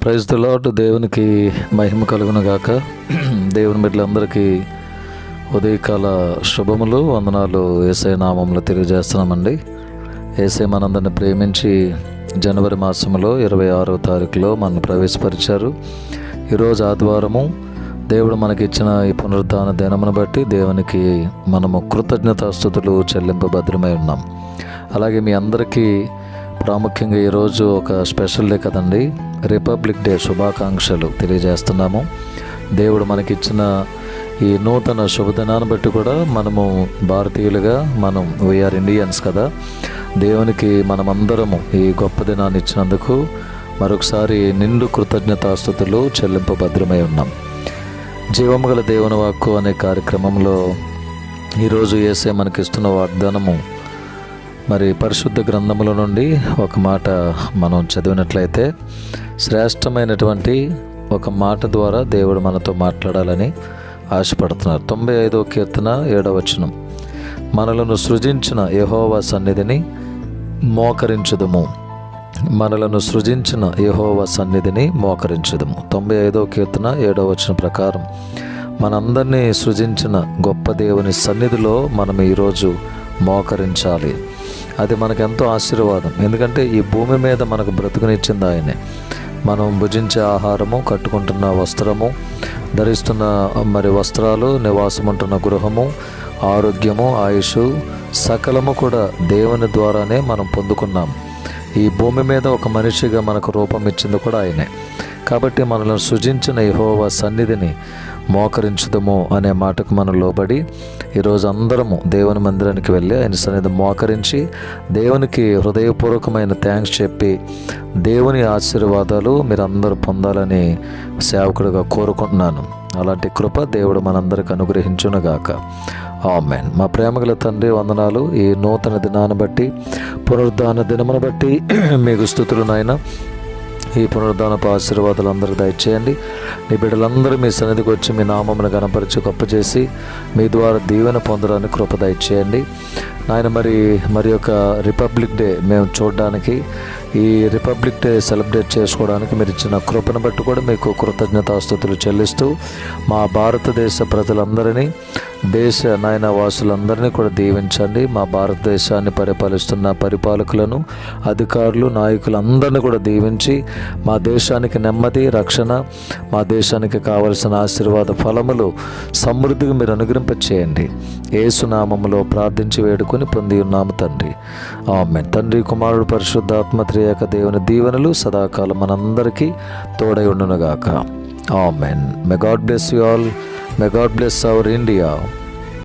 Praise the lord. దేవునికి మహిమ కలుగును గాక. దేవుని బిడ్డలందరికీ ఉదయకాల శుభములు, వందనాలు యేసయ్య నామములో తెలియజేస్తున్నామండి. యేసయ్య మనందరిని ప్రేమించి జనవరి మాసంలో 26వ తారీఖులో మనం ప్రవేశపరిచారు. ఈరోజు ఆదివారము. దేవుడు మనకిచ్చిన ఈ పునరుద్ధాన దినమును బట్టి దేవునికి మనము కృతజ్ఞతాస్తుతులు చెల్లింపభద్రమై ఉన్నాం. అలాగే మీ అందరికీ ప్రాముఖ్యంగా ఈరోజు ఒక స్పెషల్ డే కదండి, రిపబ్లిక్ డే శుభాకాంక్షలు తెలియజేస్తున్నాము. దేవుడు మనకిచ్చిన ఈ నూతన శుభదినాన్ని బట్టి కూడా మనము భారతీయులుగా వీఆర్ ఇండియన్స్ కదా, దేవునికి మనమందరము ఈ గొప్ప దినాన్ని ఇచ్చినందుకు మరొకసారి నిండు కృతజ్ఞతాస్తుతులు చెల్లింపభద్రమై ఉన్నాం. జీవము గల దేవుని వాక్కు అనే కార్యక్రమంలో ఈరోజు యేసయ్య మనకిస్తున్న వాగ్దానము, మరి పరిశుద్ధ గ్రంథముల నుండి ఒక మాట మనం చదివినట్లయితే, శ్రేష్టమైనటువంటి ఒక మాట ద్వారా దేవుడు మనతో మాట్లాడాలని ఆశపడుతున్నారు. 95వ కీర్తన 7వ వచనం, మనలను సృజించిన యెహోవా సన్నిధిని మోకరించుదుము. మనలను సృజించిన యెహోవా సన్నిధిని మోకరించుదుము. 95వ కీర్తన 7వ వచనం ప్రకారం మనందరినీ సృజించిన గొప్ప దేవుని సన్నిధిలో మనం ఈరోజు మోకరించాలి. అది మనకెంతో ఆశీర్వాదం. ఎందుకంటే ఈ భూమి మీద మనకు బ్రతుకునిచ్చింది ఆయనే. మనం భుజించే ఆహారము, కట్టుకుంటున్న వస్త్రము, ధరిస్తున్న వస్త్రాలు, నివాసం ఉంటున్న గృహము, ఆరోగ్యము, ఆయుష్ సకలము కూడా దేవుని ద్వారానే మనం పొందుకున్నాం. ఈ భూమి మీద ఒక మనిషిగా మనకు రూపం ఇచ్చింది కూడా ఆయనే. కాబట్టి మనల్ని సృజించిన యెహోవా సన్నిధిని మోకరించుదము అనే మాటకు మనం లోబడి ఈరోజు అందరము దేవుని మందిరానికి వెళ్ళి ఆయన సన్నిధి మోకరించి దేవునికి హృదయపూర్వకమైన థ్యాంక్స్ చెప్పి దేవుని ఆశీర్వాదాలు మీరందరూ పొందాలని సేవకుడిగా కోరుకుంటున్నాను. అలాంటి కృప దేవుడు మనందరికి అనుగ్రహించునుగాక. ఆమేన్. మా ప్రేమగల తండ్రి, వందనాలు. ఈ నూతన దినాన్ని బట్టి, పునరుద్ధాన దినమును బట్టి మీకు స్తుతులు నాయన. ఈ పునరుద్ధానపు ఆశీర్వాదాలు అందరూ దయచేయండి. మీ బిడ్డలందరూ మీ సన్నిధికి వచ్చి మీ నామమును గణపరిచి గొప్ప చేసి మీ ద్వారా దీవెన పొందడానికి కృప దయచేయండి నాయన. మరి యొక్క రిపబ్లిక్ డే మేము చూడడానికి, ఈ రిపబ్లిక్ డే సెలబ్రేట్ చేసుకోవడానికి మీరు ఇచ్చిన కృపను బట్టి కూడా మీకు కృతజ్ఞతాస్తుతులు చెల్లిస్తూ మా భారతదేశ ప్రజలందరినీ, దేశ వాసులందరినీ కూడా దీవించండి. మా భారతదేశాన్ని పరిపాలిస్తున్న పరిపాలకులను, అధికారులు, నాయకులందరినీ కూడా దీవించి మా దేశానికి నెమ్మది, రక్షణ, మా దేశానికి కావలసిన ఆశీర్వాద ఫలములు సమృద్ధిగా మీరు అనుగ్రహింపచేయండి. యేసు నామములో ప్రార్థించి వేడుకొని పొంది ఉన్నాము తండ్రి. ఆమేన్. తండ్రి, కుమారుడు, పరిశుద్ధాత్మ త్రియేక దేవుని దీవెనలు సదాకాలం మనందరికీ తోడై ఉండునుగాక. Amen. May God bless you all. May God bless our India.